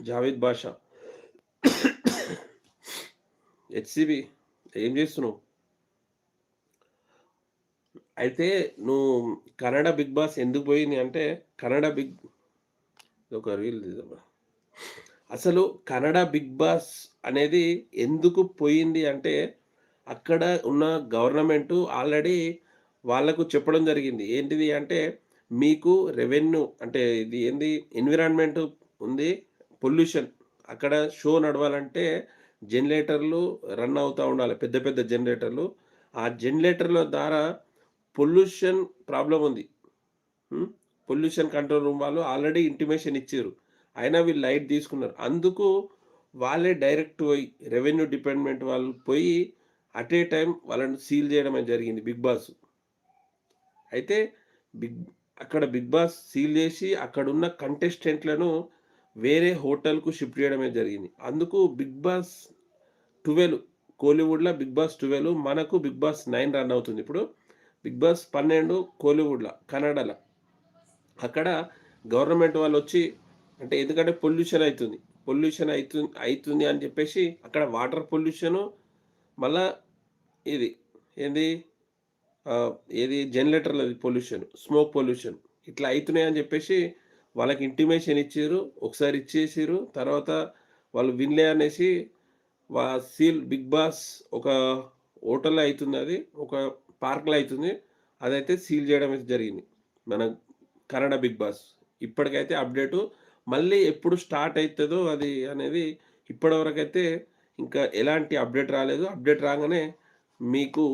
జావేద్ బాషా. హెచ్‌సీబీ ఏం జేస్తున్నావు? అయితే నువ్వు కన్నడ 'బిగ్ బాస్' ఎందుకు పోయింది అంటే, కన్నడ బిగ్ ఒక రీల్ తీద్దామా? అసలు కన్నడ 'బిగ్ బాస్' అనేది ఎందుకు పోయింది అంటే, అక్కడ ఉన్న గవర్నమెంటు ఆల్రెడీ వాళ్ళకు చెప్పడం జరిగింది. ఏంటిది అంటే, మీకు రెవెన్యూ అంటే ఇది ఏంది ఎన్విరాన్మెంట్ ఉంది. పొల్యూషన్ అక్కడ షో నడవాలంటే జనరేటర్‌లు రన్ అవుతా ఉండాలి. పెద్ద పెద్ద జనరేటర్‌లు. ఆ జనరేటర్‌ల ద్వారా పొల్యూషన్ ప్రాబ్లమ్ ఉంది. హ్మ్. పొల్యూషన్ కంట్రోల్ రూమ్ వాళ్ళు ఆల్రెడీ ఇంటిమేషన్ ఇచ్చిర్రు. అయినా వీళ్ళు లైట్ తీసుకున్నారు. అందుకు వాళ్ళే డైరెక్ట్ పోయి రెవెన్యూ డిపార్ట్‌మెంట్ వాళ్ళు పోయి అట్ ఏ టైమ్ వాళ్ళని సీల్ చేయడం అనేది జరిగింది 'బిగ్ బాస్'. అయితే బిగ్ అక్కడ 'బిగ్ బాస్' సీల్ చేసి అక్కడున్న కంటెస్టెంట్‌లను వేరే హోటల్‌కు షిఫ్ట్ చేయడమే జరిగింది. అందుకు 'బిగ్ బాస్ 12' కోలీవుడ్‌ల 'బిగ్ బాస్ 12' మనకు 'బిగ్ బాస్ 9' రన్ అవుతుంది ఇప్పుడు. 'బిగ్ బాస్ 12' కోలీవుడ్‌ల కన్నడల. అక్కడ గవర్నమెంట్ వాళ్ళొచ్చి అంటే ఎందుకంటే పొల్యూషన్ అయితుంది. పొల్యూషన్ అయితుంది అని చెప్పేసి అక్కడ వాటర్ పొల్యూషను మళ్ళా ఇది ఏంది ఆహ్, ఏది జనరేటర్‌లది పొల్యూషన్, స్మోక్ పొల్యూషన్ ఇట్లా అయితున్నాయని జెప్పేసి వాళ్ళకి ఇంటిమేషన్ ఇచ్చిర్రు. ఒకసారి ఇచ్చేసిర్రు. తర్వాత వాళ్ళు వినలే అనేసి వా సీల్ 'బిగ్ బాస్' ఒక హోటల్‌లో అయితుందది. ఒక పార్క్‌లో అయితుంది. అదైతే సీల్ జేయడం అయితే జరిగింది. మన కన్నడ 'బిగ్ బాస్.' ఇప్పటికైతే అప్‌డేటు. మళ్ళీ ఎప్పుడు స్టార్ట్ అయితదో అది అనేది ఇప్పటివరకైతే ఇంకా ఎలాంటి అప్‌డేట్ రాలేదు. అప్‌డేట్ రాంగానే మీకు